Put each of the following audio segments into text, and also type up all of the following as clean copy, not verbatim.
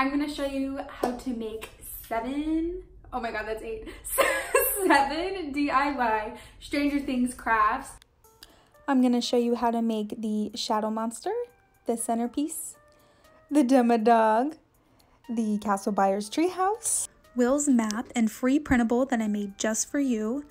I'm going to show you how to make 7, oh my god, that's 8, 7 DIY Stranger Things crafts. I'm going to show you how to make the shadow monster, the centerpiece, the Demadog, the Castle Byers treehouse, Will's map and free printable that I made just for you,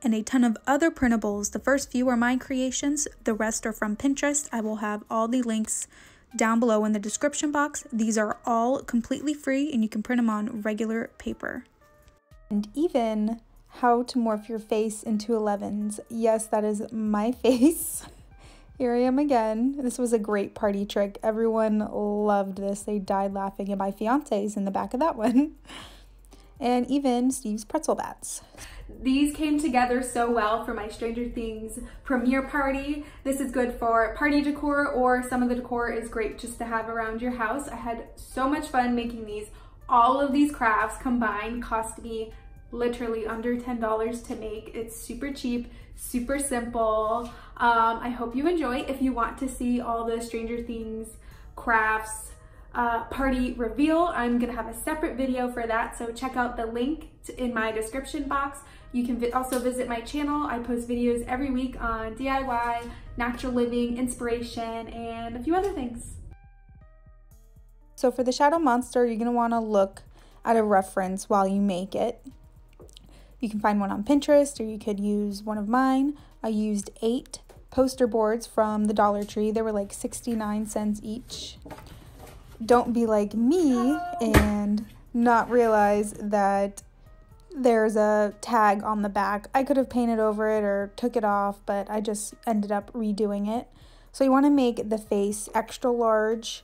and a ton of other printables. The first few are my creations, the rest are from Pinterest. I will have all the links down below in the description box. These are all completely free and you can print them on regular paper. And even how to morph your face into 11s. Yes, that is my face. Here I am again. This was a great party trick. Everyone loved this. They died laughing, and my fiance's in the back of that one. And even Steve's pretzel bats. These came together so well for my Stranger Things premiere party. This is good for party decor, or some of the decor is great just to have around your house. I had so much fun making these. All of these crafts combined cost me literally under $10 to make. It's super cheap, super simple. I hope you enjoy. If you want to see all the Stranger Things crafts party reveal, I'm gonna have a separate video for that, so check out the link in my description box. You can also visit my channel. I post videos every week on DIY, natural living, inspiration, and a few other things. So for the shadow monster, you're gonna wanna look at a reference while you make it. You can find one on Pinterest, or you could use one of mine. I used 8 poster boards from the Dollar Tree. They were like 69 cents each. Don't be like me and not realize that there's a tag on the back. I could have painted over it or took it off, but I just ended up redoing it. So you want to make the face extra large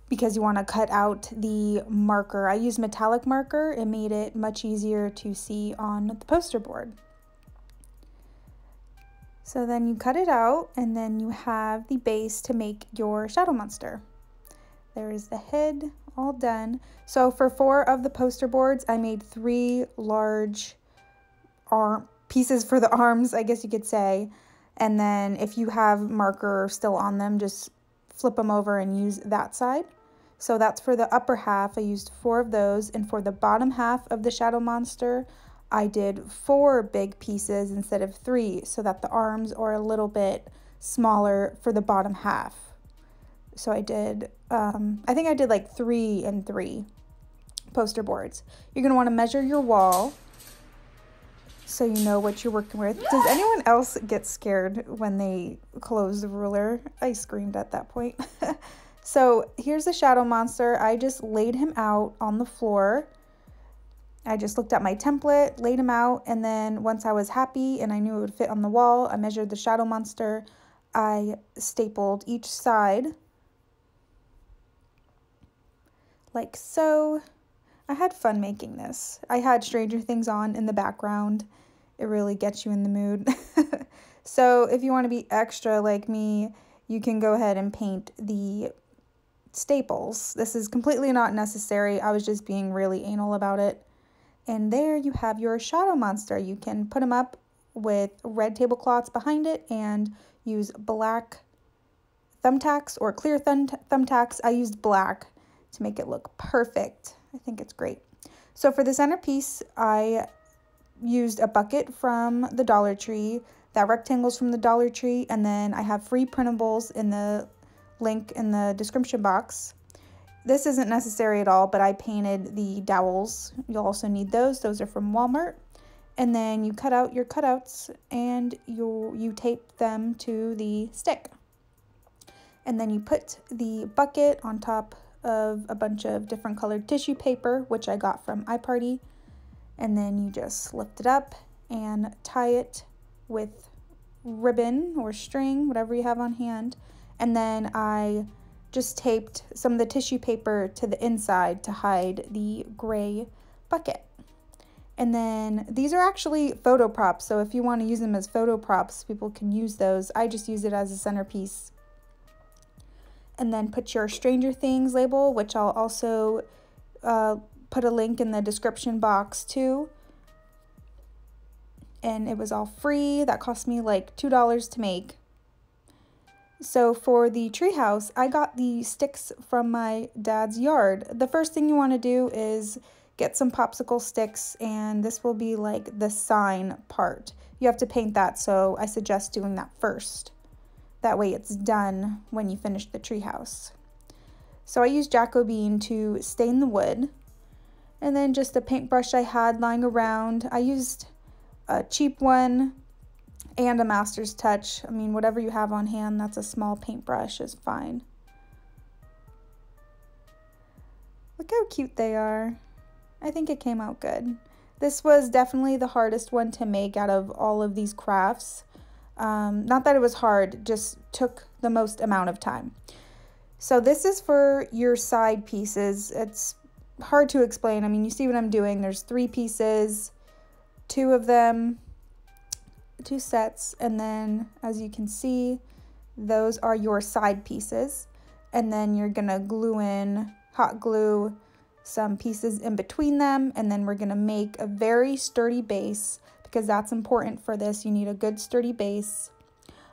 because you want to cut out the marker. I used metallic marker. It made it much easier to see on the poster board. So then you cut it out, and then you have the base to make your shadow monster. There is the head all done. So for 4 of the poster boards, I made 3 large arm pieces for the arms, I guess you could say. And then if you have marker still on them, just flip them over and use that side. So that's for the upper half. I used 4 of those. And for the bottom half of the shadow monster, I did 4 big pieces instead of 3, so that the arms are a little bit smaller for the bottom half. So I did, I think I did like 3 and 3 poster boards. You're gonna wanna measure your wall so you know what you're working with. Does anyone else get scared when they close the ruler? I screamed at that point. So here's the shadow monster. I just laid him out on the floor. I just looked at my template, laid him out, and then once I was happy and I knew it would fit on the wall, I measured the shadow monster. I stapled each side like so. I had fun making this. I had Stranger Things on in the background. It really gets you in the mood. So if you want to be extra like me, you can go ahead and paint the staples. This is completely not necessary. I was just being really anal about it. And there you have your shadow monster. You can put them up with red tablecloths behind it and use black thumbtacks or clear thumbtacks. I used black to make it look perfect. I think it's great. So for the centerpiece, I used a bucket from the Dollar Tree, that rectangle's from the Dollar Tree, and then I have free printables in the link in the description box. This isn't necessary at all, but I painted the dowels. You'll also need those. Those are from Walmart. And then you cut out your cutouts and you tape them to the stick. And then you put the bucket on top of a bunch of different colored tissue paper, which I got from iParty. And then you just lift it up and tie it with ribbon or string, whatever you have on hand. And then I just taped some of the tissue paper to the inside to hide the gray bucket. And then these are actually photo props, so if you want to use them as photo props, people can use those. I just use it as a centerpiece. And then put your Stranger Things label, which I'll also put a link in the description box too. And it was all free. That cost me like $2 to make. So for the treehouse, I got the sticks from my dad's yard. The first thing you want to do is get some popsicle sticks, and this will be like the sign part. You have to paint that, so I suggest doing that first. That way it's done when you finish the treehouse. So I used Jacobean to stain the wood, and then just a paintbrush I had lying around. I used a cheap one and a master's touch. I mean, whatever you have on hand, that's a small paintbrush is fine. Look how cute they are. I think it came out good. This was definitely the hardest one to make out of all of these crafts. Not that it was hard, just took the most amount of time. So this is for your side pieces. It's hard to explain. I mean, you see what I'm doing. There's 3 pieces, 2 of them, 2 sets, and then as you can see, those are your side pieces. And then you're gonna glue in, hot glue, some pieces in between them, and then we're gonna make a very sturdy base because that's important for this. You need a good sturdy base.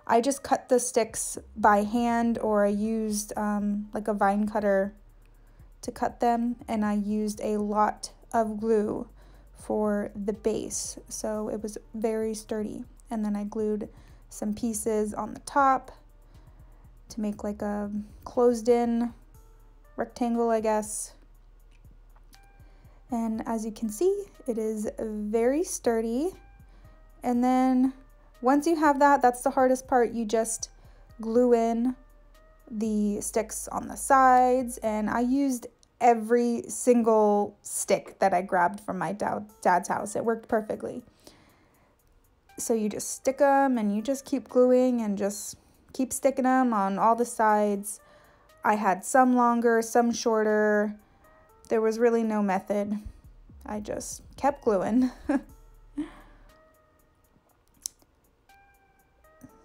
I just cut the sticks by hand, or I used like a vine cutter to cut them, and I used a lot of glue for the base, so it was very sturdy. And then I glued some pieces on the top to make like a closed-in rectangle, I guess. And as you can see, it is very sturdy. And then once you have that, that's the hardest part. You just glue in the sticks on the sides, and I used every single stick that I grabbed from my dad's house. It worked perfectly. So you just stick them, and you just keep gluing and just keep sticking them on all the sides. I had some longer, some shorter. There was really no method. I just kept gluing.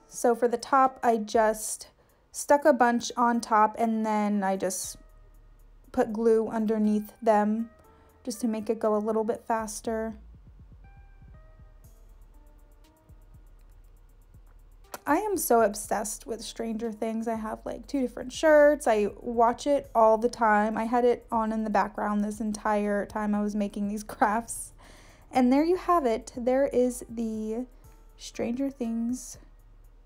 So for the top, I just stuck a bunch on top, and then I just put glue underneath them just to make it go a little bit faster. I am so obsessed with Stranger Things. I have like 2 different shirts. I watch it all the time. I had it on in the background this entire time I was making these crafts. And there you have it. There is the Stranger Things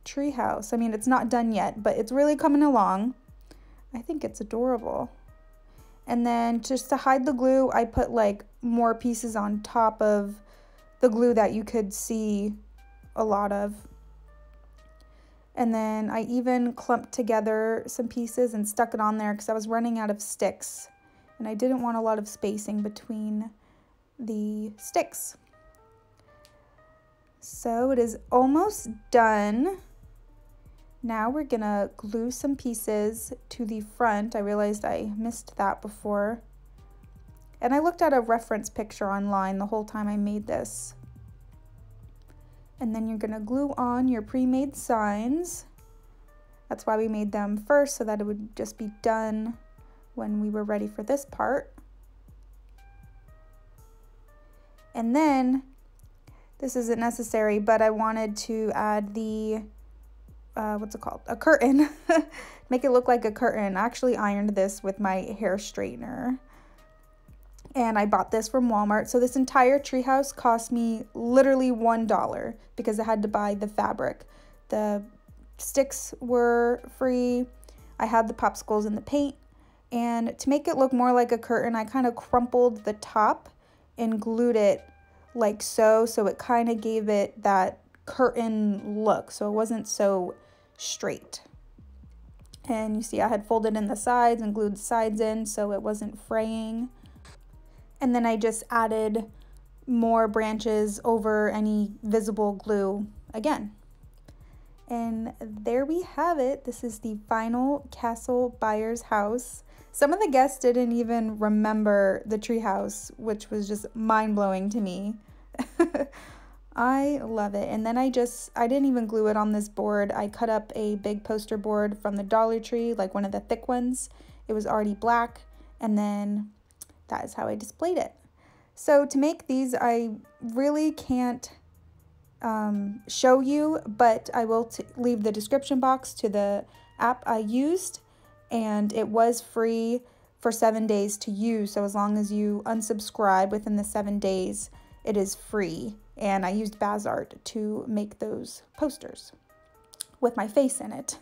treehouse. I mean, it's not done yet, but it's really coming along. I think it's adorable. And then just to hide the glue, I put like more pieces on top of the glue that you could see a lot of. And then I even clumped together some pieces and stuck it on there because I was running out of sticks, and I didn't want a lot of spacing between the sticks. So it is almost done. Now we're gonna glue some pieces to the front. I realized I missed that before. And I looked at a reference picture online the whole time I made this. And then you're gonna glue on your pre-made signs. That's why we made them first, so that it would just be done when we were ready for this part. And then, this isn't necessary, but I wanted to add the, what's it called? A curtain. Make it look like a curtain. I actually ironed this with my hair straightener. And I bought this from Walmart. So this entire treehouse cost me literally $1 because I had to buy the fabric. The sticks were free. I had the popsicles and the paint. And to make it look more like a curtain, I kind of crumpled the top and glued it like so. So it kind of gave it that curtain look. So it wasn't so straight. And you see I had folded in the sides and glued the sides in so it wasn't fraying. And then I just added more branches over any visible glue again. And there we have it. This is the final Castle Byers house. Some of the guests didn't even remember the treehouse, which was just mind-blowing to me. I love it. And then I didn't even glue it on this board. I cut up a big poster board from the Dollar Tree, like one of the thick ones. It was already black, and then that is how I displayed it. So to make these, I really can't show you, but I will leave the description box to the app I used, and it was free for 7 days to use. So as long as you unsubscribe within the 7 days, it is free. And I used Byers to make those posters with my face in it.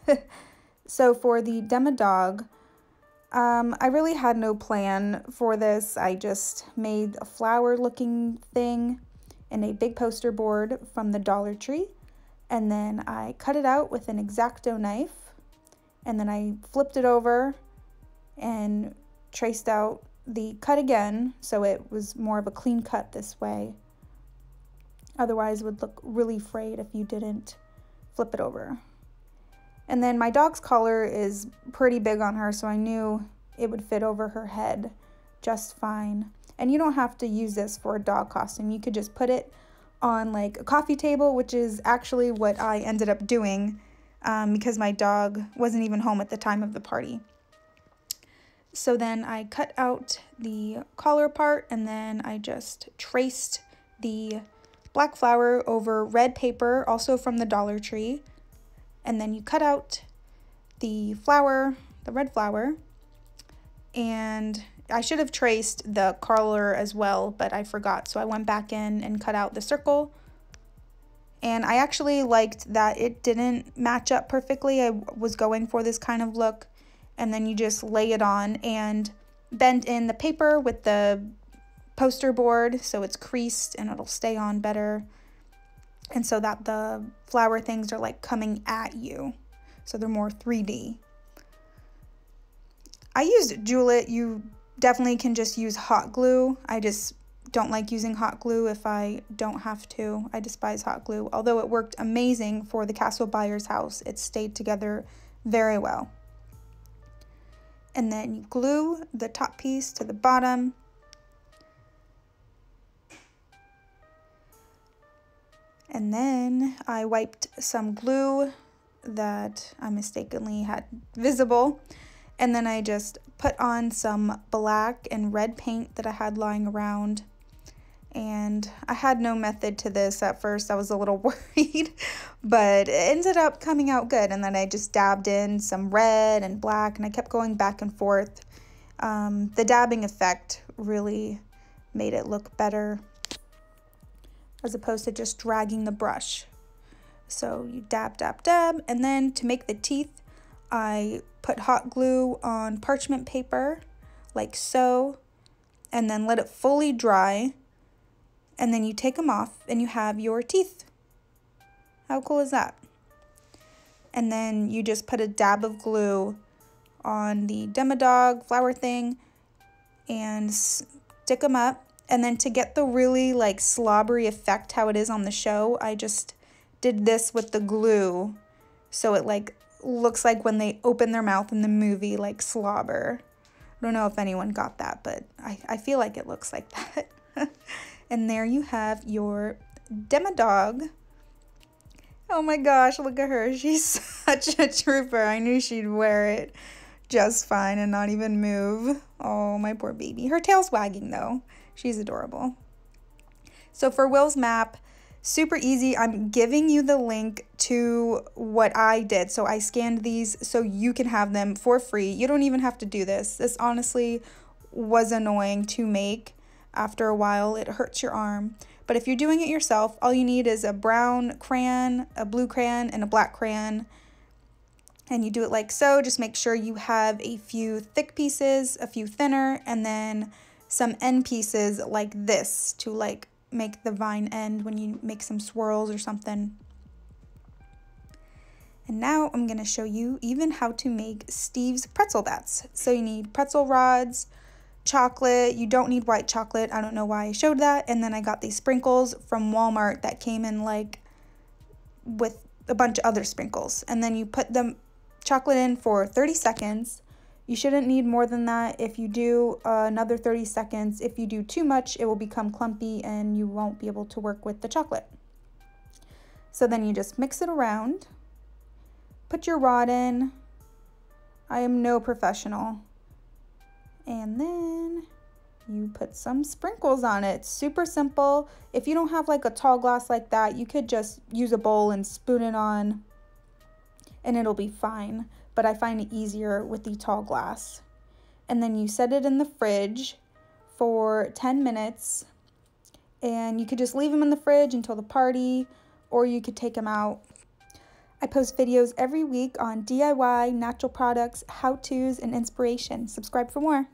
So for the Demadog, I really had no plan for this. I just made a flower looking thing in a big poster board from the Dollar Tree. And then I cut it out with an X-Acto knife. And then I flipped it over and traced out the cut again, so it was more of a clean cut this way. Otherwise it would look really frayed if you didn't flip it over. And then my dog's collar is pretty big on her, so I knew it would fit over her head just fine. And you don't have to use this for a dog costume. You could just put it on like a coffee table, which is actually what I ended up doing because my dog wasn't even home at the time of the party. So then I cut out the collar part, and then I just traced the black flower over red paper, also from the Dollar Tree. And then you cut out the flower, the red flower, and I should have traced the collar as well, but I forgot. So I went back in and cut out the circle. And I actually liked that it didn't match up perfectly. I was going for this kind of look. And then you just lay it on and bend in the paper with the poster board so it's creased and it'll stay on better. And so that the flower things are like coming at you, so they're more 3D. I used Julep. You definitely can just use hot glue. I just don't like using hot glue if I don't have to. I despise hot glue. Although it worked amazing for the Castle Byers house, it stayed together very well. And then you glue the top piece to the bottom. And then I wiped some glue that I mistakenly had visible. And then I just put on some black and red paint that I had lying around. And I had no method to this at first. I was a little worried, but it ended up coming out good. And then I just dabbed in some red and black, and I kept going back and forth. The dabbing effect really made it look better as opposed to just dragging the brush. So you dab, dab, dab. And then to make the teeth, I put hot glue on parchment paper like so, and then let it fully dry. And then you take them off and you have your teeth. How cool is that? And then you just put a dab of glue on the Demadog flower thing and stick them up. And then to get the really like slobbery effect how it is on the show, I just did this with the glue. So it like looks like when they open their mouth in the movie, like slobber. I don't know if anyone got that, but I feel like it looks like that. And there you have your Demadog. Oh my gosh, look at her. She's such a trooper. I knew she'd wear it just fine and not even move. Oh, my poor baby. Her tail's wagging though. She's adorable. So for Will's map, super easy. I'm giving you the link to what I did. So I scanned these so you can have them for free. You don't even have to do this. This honestly was annoying to make. After a while, it hurts your arm. But if you're doing it yourself, all you need is a brown crayon, a blue crayon, and a black crayon. And you do it like so. Just make sure you have a few thick pieces, a few thinner, and then some end pieces like this to like make the vine end when you make some swirls or something. And now I'm going to show you even how to make Steve's pretzel bats. So you need pretzel rods, chocolate. You don't need white chocolate. I don't know why I showed that. And then I got these sprinkles from Walmart that came in like with a bunch of other sprinkles. And then you put the chocolate in for 30 seconds. You shouldn't need more than that. If you do, another 30 seconds. If you do too much, it will become clumpy and you won't be able to work with the chocolate. So then you just mix it around. Put your rod in. I am no professional. And then you put some sprinkles on it. Super simple. If you don't have like a tall glass like that, you could just use a bowl and spoon it on and it'll be fine. but I find it easier with the tall glass. And then you set it in the fridge for 10 minutes, and you could just leave them in the fridge until the party, or you could take them out. I post videos every week on DIY, natural products, how-tos, and inspiration. Subscribe for more.